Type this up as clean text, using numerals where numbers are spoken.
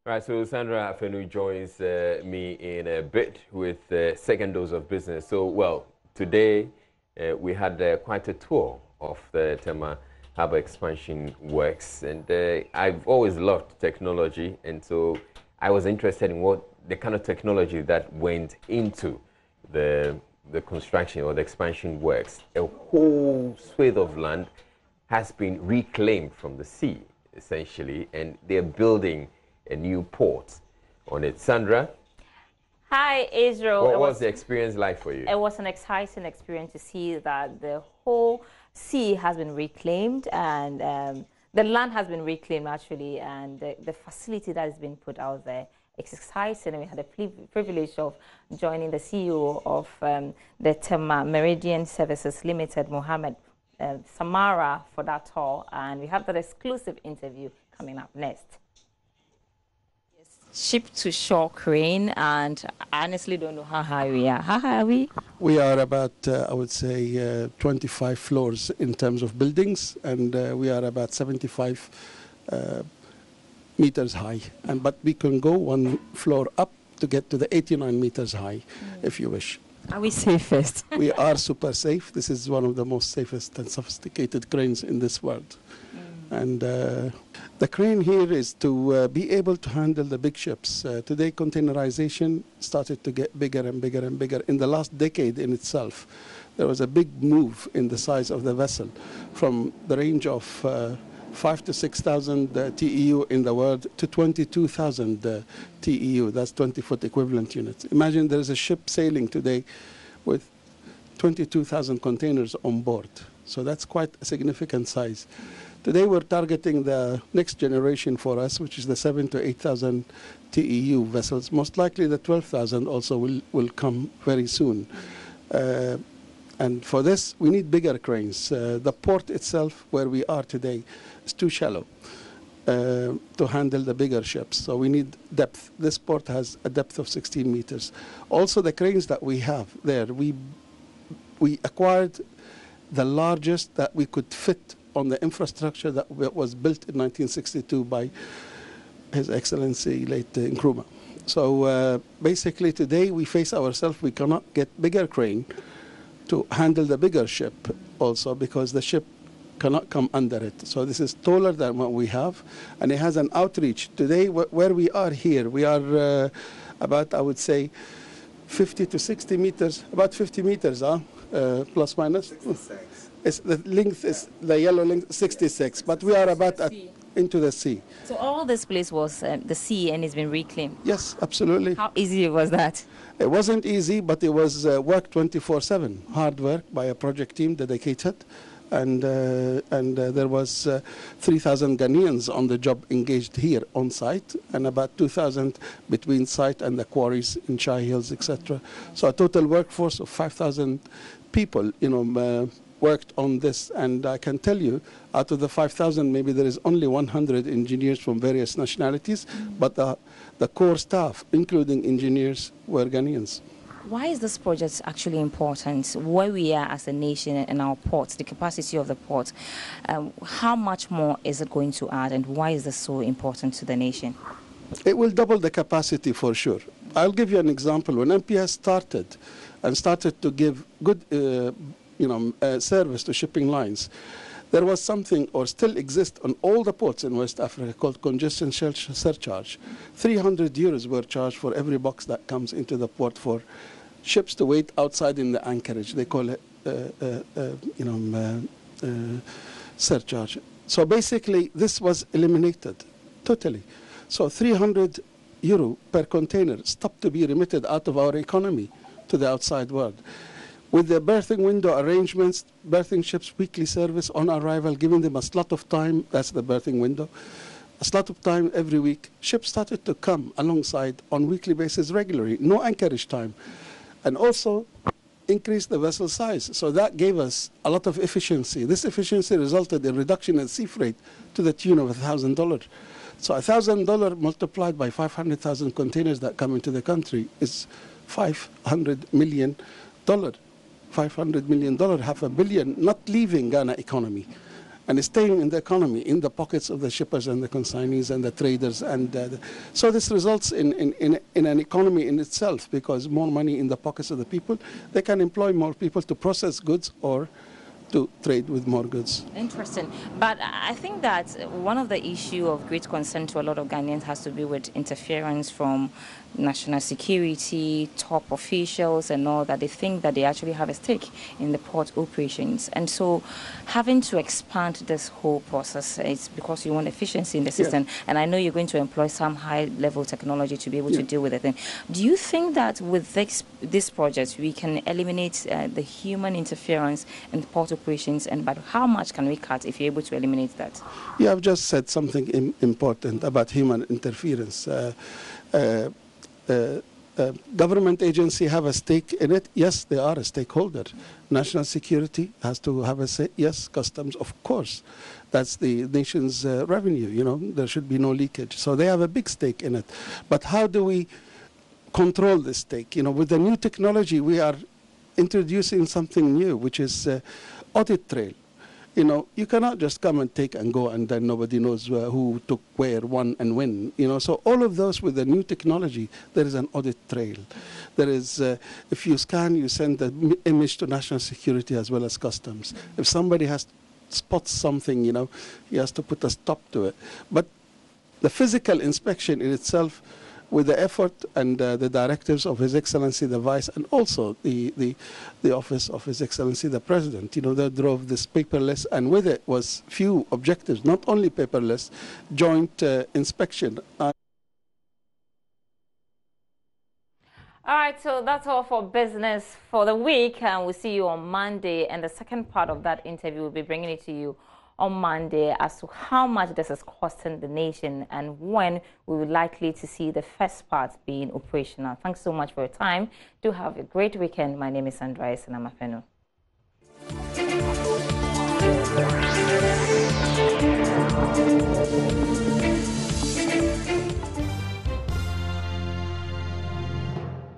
Right, so Sandra Afenu joins me in a bit with the second dose of business. So, well, today we had quite a tour of the Tema Harbour expansion works, and I've always loved technology, and so I was interested in what the kind of technology that went into the construction or the expansion works. A whole swathe of land has been reclaimed from the sea, essentially, and they're building a new port on it. Sandra? Hi, Israel. What was the experience like for you? It was an exciting experience to see that the whole sea has been reclaimed and the land has been reclaimed, actually, and the facility that has been put out there. It's exciting, and we had the privilege of joining the CEO of the Tema Meridian Services Limited, Mohammed Samara, for that tour, and we have that exclusive interview coming up next. Ship-to-shore crane, and I honestly don't know how high we are. How high are we? We are about, I would say, 25 floors in terms of buildings, and we are about 75 meters high. But we can go one floor up to get to the 89 meters high, if you wish. Are we safest? We are super safe. This is one of the most safest and sophisticated cranes in this world. And the crane here is to be able to handle the big ships. Today, containerization started to get bigger and bigger and bigger. In the last decade in itself, there was a big move in the size of the vessel from the range of 5,000 to 6,000 TEU in the world to 22,000 TEU. That's 20-foot equivalent units. Imagine there is a ship sailing today with 22,000 containers on board. So that's quite a significant size. Today we're targeting the next generation for us, which is the 7,000 to 8,000 TEU vessels. Most likely the 12,000 also will come very soon. And for this, we need bigger cranes. The port itself, where we are today, is too shallow to handle the bigger ships. So we need depth. This port has a depth of 16 meters. Also, the cranes that we have there, we acquired the largest that we could fit on the infrastructure that was built in 1962 by His Excellency late Nkrumah. So basically today we face ourselves, we cannot get bigger crane to handle the bigger ship also, because the ship cannot come under it. So this is taller than what we have, and it has an outreach. Today where we are here, we are about, I would say, 50 to 60 meters, about 50 meters, plus minus. 66. The length is, the yellow length, 66, but we are about into the sea. So all this place was the sea, and it's been reclaimed? Yes, absolutely. How easy was that? It wasn't easy, but it was work 24/7, hard work by a project team dedicated. And there was 3,000 Ghanaians on the job engaged here on site, and about 2,000 between site and the quarries in Shah Hills, etc. So a total workforce of 5,000 people, worked on this. And I can tell you, out of the 5,000, maybe there is only 100 engineers from various nationalities, but the core staff, including engineers, were Ghanaians. Why is this project actually important? Where we are as a nation and our ports, the capacity of the port, how much more is it going to add, and why is this so important to the nation? It will double the capacity for sure. I'll give you an example. When MPS started to give good service to shipping lines, there was something, or still exists on all the ports in West Africa, called congestion surcharge. 300 euros were charged for every box that comes into the port for ships to wait outside in the anchorage. They call it surcharge. So basically, this was eliminated totally. So 300 euro per container stopped to be remitted out of our economy to the outside world. With the berthing window arrangements, berthing ships weekly service on arrival, giving them a slot of time, that's the berthing window, a slot of time every week. Ships started to come alongside on weekly basis regularly, no anchorage time. And also increased the vessel size. So that gave us a lot of efficiency. This efficiency resulted in reduction in sea freight to the tune of $1,000. So $1,000 multiplied by 500,000 containers that come into the country is $500 million. $500 million, $500 million, not leaving Ghana economy. and staying in the economy, in the pockets of the shippers and the consignees and the traders. And so this results in an economy in itself, because more money in the pockets of the people, they can employ more people to process goods or to trade with more goods. Interesting. But I think that one of the issue of great concern to a lot of Ghanaians has to do with interference from national security, top officials and all that. They think that they actually have a stake in the port operations. And so having to expand this whole process, it's because you want efficiency in the system. Yeah. And I know you're going to employ some high-level technology to be able to deal with it. Do you think that with this project we can eliminate the human interference in the port operations, and but how much can we cut if you're able to eliminate that? Yeah, I've just said something important about human interference. Government agency have a stake in it. Yes, they are a stakeholder. National security has to have a say. Yes, customs, of course. That's the nation's revenue, you know. There should be no leakage. So they have a big stake in it. But how do we control this stake? You know, with the new technology, we are introducing something new, which is audit trail. You know, you cannot just come and take and go and then nobody knows who took where, won and when. You know, so all of those with the new technology, there is an audit trail. There is, if you scan, you send the image to national security as well as customs. If somebody spots something, you know, he has to put a stop to it. But the physical inspection in itself, with the effort and the directives of His Excellency the Vice, and also the office of His Excellency the President, you know, they drove this paperless, and with it was few objectives, not only paperless, joint inspection. All right, so that's all for business for the week, and we'll see you on Monday. And the second part of that interview, we'll be bringing it to you on Monday as to how much this is costing the nation and when we will likely to see the first part being operational. Thanks so much for your time. Do have a great weekend. My name is Sandra Esenamafenu.